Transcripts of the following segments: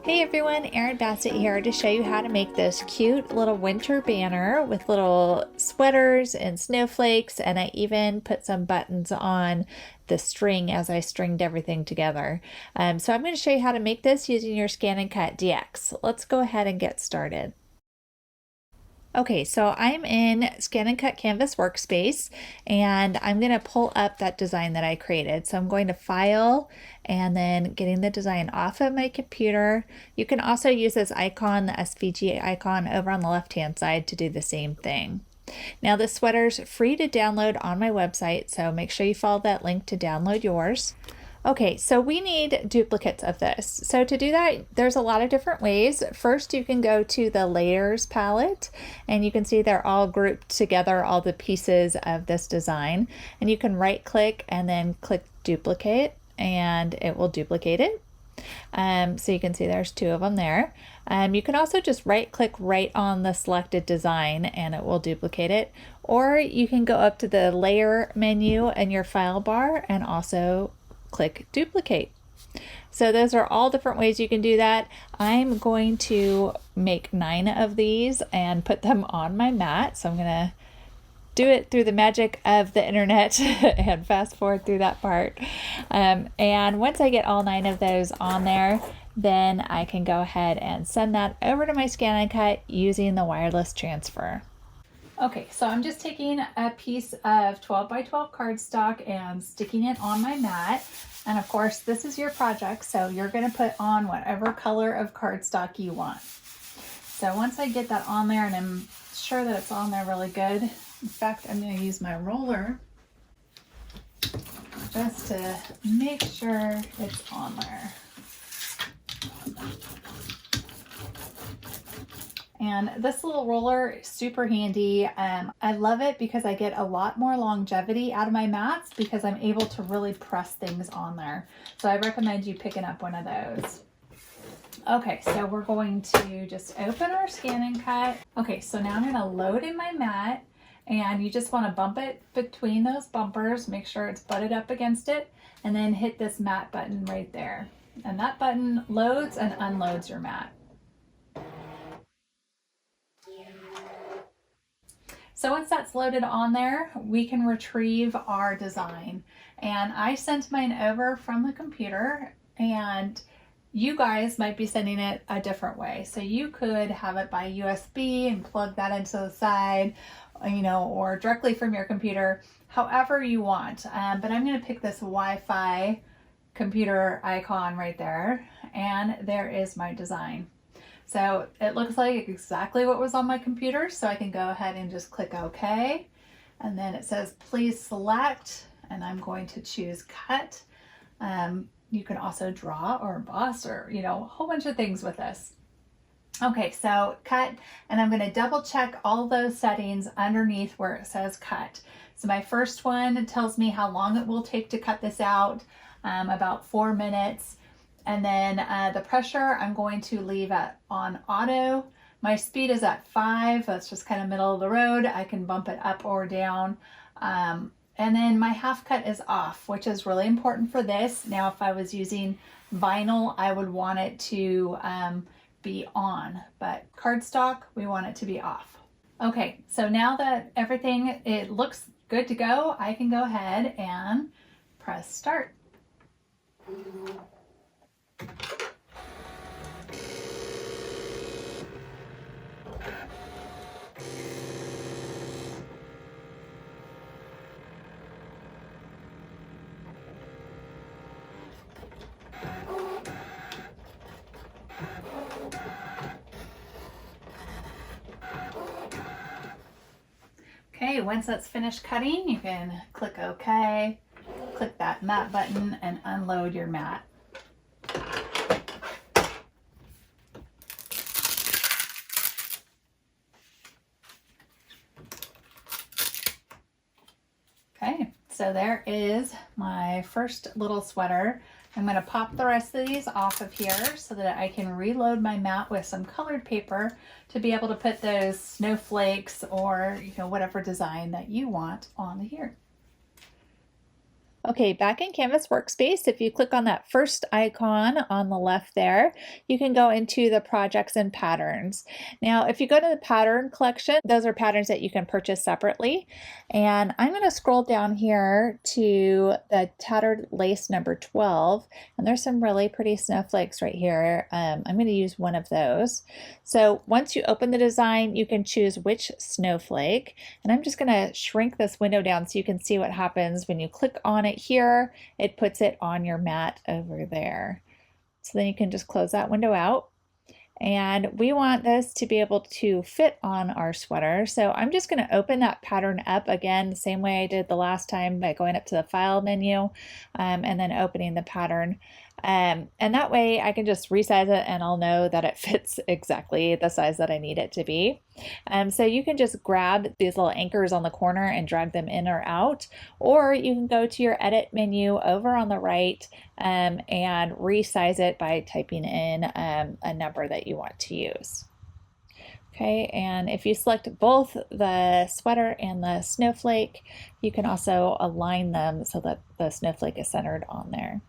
Hey everyone, Erin Bassett here to show you how to make this cute little winter banner with little sweaters and snowflakes, and I even put some buttons on the string as I stringed everything together. So I'm going to show you how to make this using your ScanNCut DX. Let's go ahead and get started. Okay, so I'm in ScanNCut Canvas Workspace, and I'm going to pull up that design that I created. So I'm going to File, and then getting the design off of my computer. You can also use this icon, the SVG icon, over on the left-hand side to do the same thing. Now this sweater's free to download on my website, so make sure you follow that link to download yours. Okay, so we need duplicates of this. So to do that, there's a lot of different ways. First, you can go to the layers palette and you can see they're all grouped together, all the pieces of this design. And you can right click and then click duplicate and it will duplicate it. So you can see there's two of them there. You can also just right click right on the selected design and it will duplicate it. Or you can go up to the layer menu in your file bar and also click duplicate. So those are all different ways you can do that. I'm going to make 9 of these and put them on my mat. So I'm going to do it through the magic of the internet and fast forward through that part. And once I get all 9 of those on there, then I can go ahead and send that over to my ScanNCut using the wireless transfer. Okay, so I'm just taking a piece of 12 by 12 cardstock and sticking it on my mat. And of course, this is your project, so you're going to put on whatever color of cardstock you want. So once I get that on there, and I'm sure that it's on there really good, in fact, I'm going to use my roller just to make sure it's on there. And this little roller is super handy. I love it because I get a lot more longevity out of my mats because I'm able to really press things on there. So I recommend you picking up one of those. Okay, so we're going to just open our ScanNCut. Okay, so now I'm going to load in my mat, and you just want to bump it between those bumpers, make sure it's butted up against it, and then hit this mat button right there. And that button loads and unloads your mat. So once that's loaded on there, we can retrieve our design. And I sent mine over from the computer, and you guys might be sending it a different way. So you could have it by USB and plug that into the side, you know, or directly from your computer, however you want. But I'm going to pick this Wi-Fi computer icon right there, and there is my design. So it looks like exactly what was on my computer, so I can go ahead and just click OK. And then it says, please select, and I'm going to choose cut. You can also draw or emboss or, you know, a whole bunch of things with this. Okay, so cut, and I'm going to double check all those settings underneath where it says cut. So my first one tells me how long it will take to cut this out, about 4 minutes. And then the pressure I'm going to leave on auto. My speed is at 5. That's just kind of middle of the road. I can bump it up or down. And then my half cut is off, which is really important for this. Now, if I was using vinyl, I would want it to be on, but cardstock, we want it to be off. Okay, so now that everything, it looks good to go, I can go ahead and press start. Okay, once that's finished cutting, you can click OK, click that mat button, and unload your mat. Okay, so there is my first little sweater. I'm going to pop the rest of these off of here so that I can reload my mat with some colored paper to be able to put those snowflakes or, you know, whatever design that you want on here. Okay, back in Canvas Workspace, if you click on that first icon on the left there, you can go into the projects and patterns. Now, if you go to the pattern collection, those are patterns that you can purchase separately. And I'm going to scroll down here to the tattered lace number 12, and there's some really pretty snowflakes right here. I'm going to use one of those. So once you open the design, you can choose which snowflake, and I'm just going to shrink this window down so you can see what happens when you click on it here. It puts it on your mat over there. So then you can just close that window out. And we want this to be able to fit on our sweater. So I'm just going to open that pattern up again the same way I did the last time by going up to the File menu and then opening the pattern. And that way I can just resize it and I'll know that it fits exactly the size that I need it to be. So you can just grab these little anchors on the corner and drag them in or out, or you can go to your Edit menu over on the right and resize it by typing in a number that you want to use. Okay, and if you select both the sweater and the snowflake, you can also align them so that the snowflake is centered on there.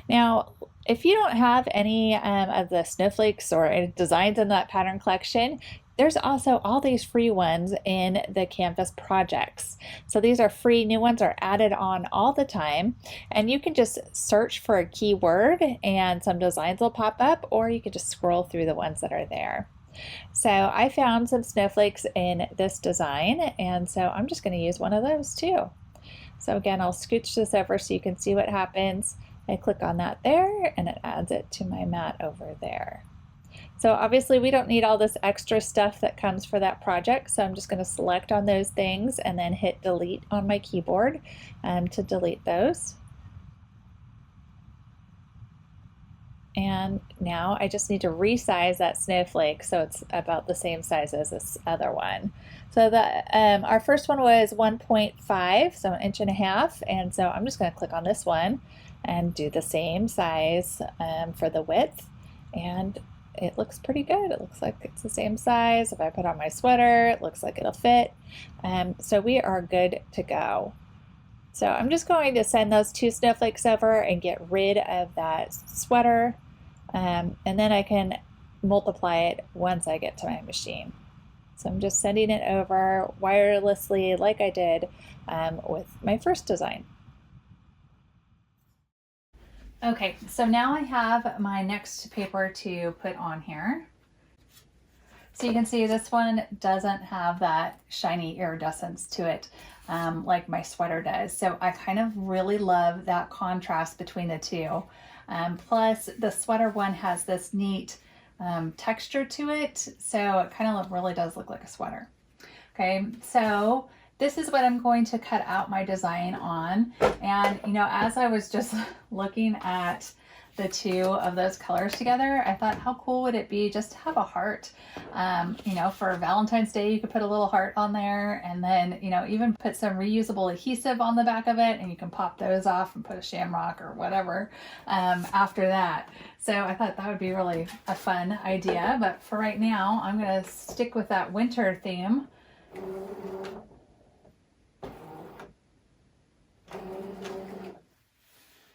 Now, if you don't have any of the snowflakes or designs in that pattern collection, there's also all these free ones in the Canvas projects. So these are free, new ones are added on all the time, and you can just search for a keyword and some designs will pop up, or you can just scroll through the ones that are there. So I found some snowflakes in this design, and so I'm just going to use one of those too. So again, I'll scooch this over so you can see what happens. I click on that there and it adds it to my mat over there. So obviously we don't need all this extra stuff that comes for that project, so I'm just going to select on those things and then hit delete on my keyboard to delete those. And now I just need to resize that snowflake so it's about the same size as this other one. So our first one was 1.5, so 1.5 inches, and so I'm just going to click on this one and do the same size for the width, and it looks pretty good. It looks like it's the same size. If I put on my sweater, it looks like it'll fit. So we are good to go. So I'm just going to send those 2 snowflakes over and get rid of that sweater, and then I can multiply it once I get to my machine. So I'm just sending it over wirelessly like I did with my first design. Okay, so now I have my next paper to put on here. So you can see this one doesn't have that shiny iridescence to it like my sweater does. So I kind of really love that contrast between the two. Plus the sweater one has this neat texture to it. So it kind of really does look like a sweater. Okay, so this is what I'm going to cut out my design on. And you know, as I was just looking at the 2 of those colors together, I thought, how cool would it be just to have a heart? You know, for Valentine's Day, you could put a little heart on there, and then, you know, even put some reusable adhesive on the back of it, and you can pop those off and put a shamrock or whatever after that. So I thought that would be really a fun idea. But for right now, I'm going to stick with that winter theme.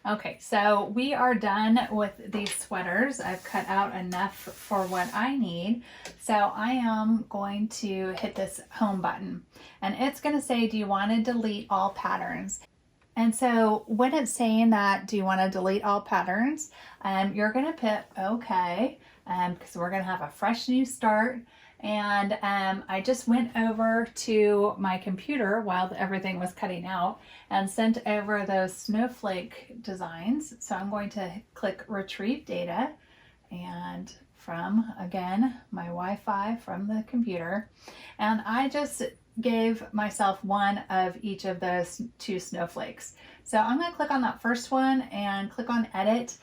Okay, so we are done with these sweaters. I've cut out enough for what I need. So I am going to hit this home button, and it's going to say, do you want to delete all patterns? And so when it's saying that, do you want to delete all patterns? You're going to put okay, because we're going to have a fresh new start. And I just went over to my computer while everything was cutting out and sent over those snowflake designs. So I'm going to click retrieve data, and from, again, my Wi-Fi from the computer. And I just gave myself one of each of those 2 snowflakes. So I'm going to click on that first one and click on edit.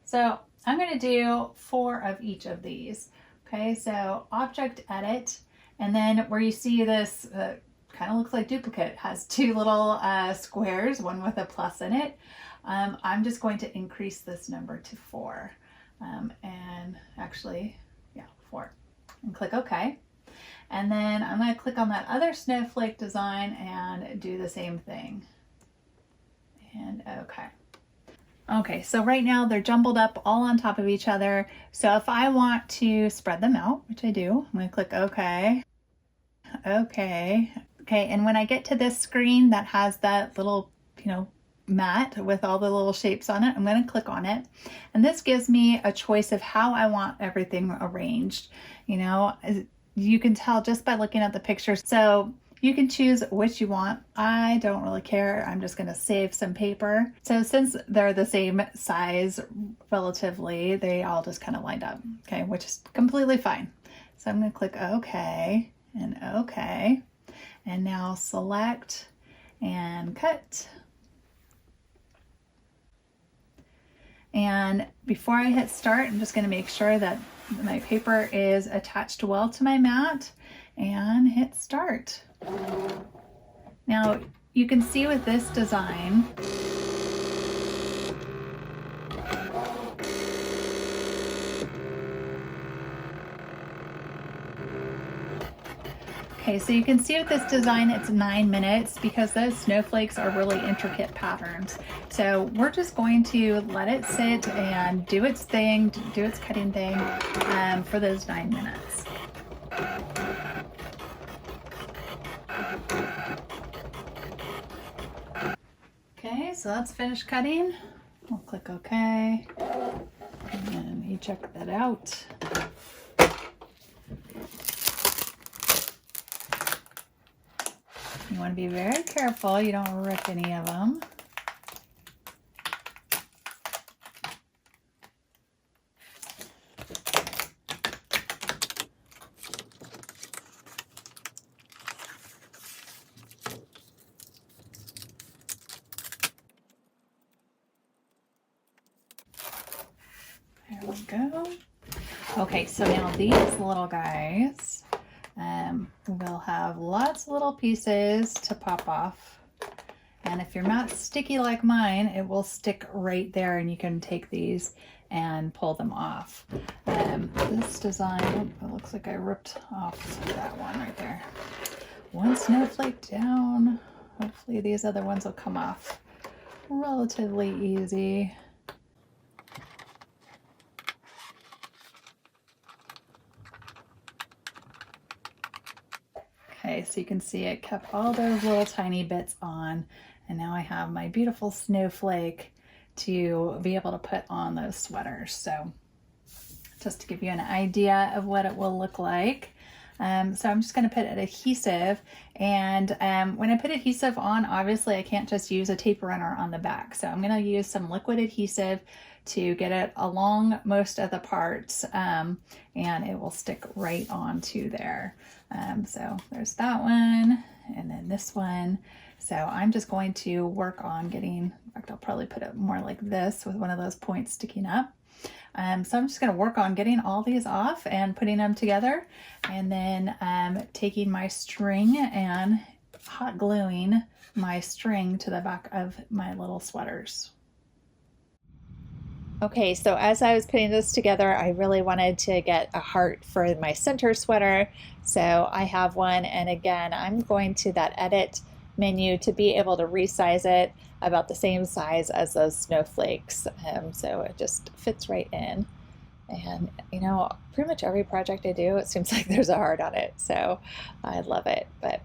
So I'm going to do 4 of each of these. Okay, so object edit, and then where you see this kind of looks like duplicate, has 2 little squares, one with a plus in it. I'm just going to increase this number to 4, and actually, yeah, 4, and click OK. And then I'm going to click on that other snowflake design and do the same thing. and okay. Okay, so right now they're jumbled up all on top of each other. So if I want to spread them out, which I do, I'm gonna click OK. Okay, and when I get to this screen that has that little, mat with all the little shapes on it, I'm gonna click on it. And this gives me a choice of how I want everything arranged. You can tell just by looking at the pictures. So you can choose which you want. I don't really care. I'm just going to save some paper. So since they're the same size relatively, they all just kind of lined up, okay, which is completely fine. So I'm going to click OK and OK. And now select and cut. And before I hit start, I'm just going to make sure that my paper is attached well to my mat and hit start. Now you can see with this design, okay, so you can see with this design it's 9 minutes because those snowflakes are really intricate patterns. So we're just going to let it sit and do its thing, do its cutting thing for those 9 minutes. Okay, so that's finished cutting. I'll click OK, and then you check that out. You want to be very careful you don't rip any of them. There we go. Okay, so now these little guys will have lots of little pieces to pop off. And if your mat's sticky like mine, it will stick right there and you can take these and pull them off. This design, it looks like I ripped off that one right there. One snowflake down. Hopefully these other ones will come off relatively easy. Okay, so you can see it kept all those little tiny bits on, and now I have my beautiful snowflake to be able to put on those sweaters. So just to give you an idea of what it will look like. So I'm just going to put adhesive, and when I put adhesive on, obviously I can't just use a tape runner on the back. So I'm going to use some liquid adhesive to get it along most of the parts, and it will stick right onto there. So there's that one, and then this one. So I'm just going to work on getting, in fact, I'll probably put it more like this with one of those points sticking up. So I'm just going to work on getting all these off and putting them together, and then taking my string and hot gluing my string to the back of my little sweaters. Okay, so as I was putting this together, I really wanted to get a heart for my center sweater. So I have one, and again, I'm going to that edit menu to be able to resize it about the same size as those snowflakes. So it just fits right in. And pretty much every project I do, it seems like there's a heart on it. So I love it. But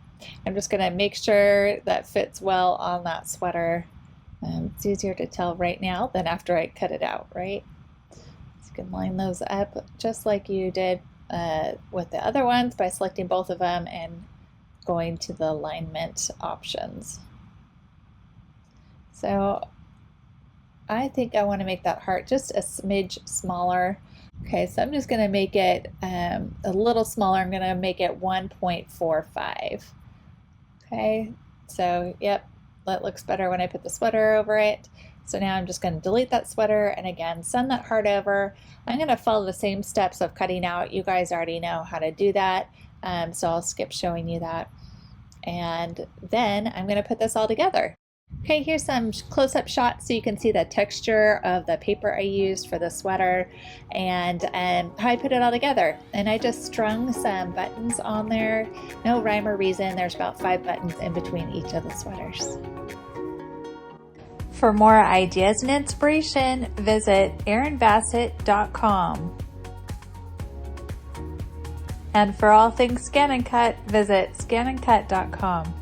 I'm just gonna make sure that fits well on that sweater. It's easier to tell right now than after I cut it out, right? So you can line those up just like you did with the other ones by selecting both of them and going to the alignment options. So I think I want to make that heart just a smidge smaller. Okay, so I'm just going to make it a little smaller. I'm going to make it 1.45. Okay, so yep, that looks better when I put the sweater over it. So now I'm just going to delete that sweater and again send that heart over. I'm going to follow the same steps of cutting out. You guys already know how to do that, so I'll skip showing you that. And then I'm going to put this all together. Okay, here's some close-up shots so you can see the texture of the paper I used for the sweater and how I put it all together. And I just strung some buttons on there. No rhyme or reason. There's about 5 buttons in between each of the sweaters. For more ideas and inspiration, visit erinbassett.com. And for all things ScanNCut, visit ScanNCut.com.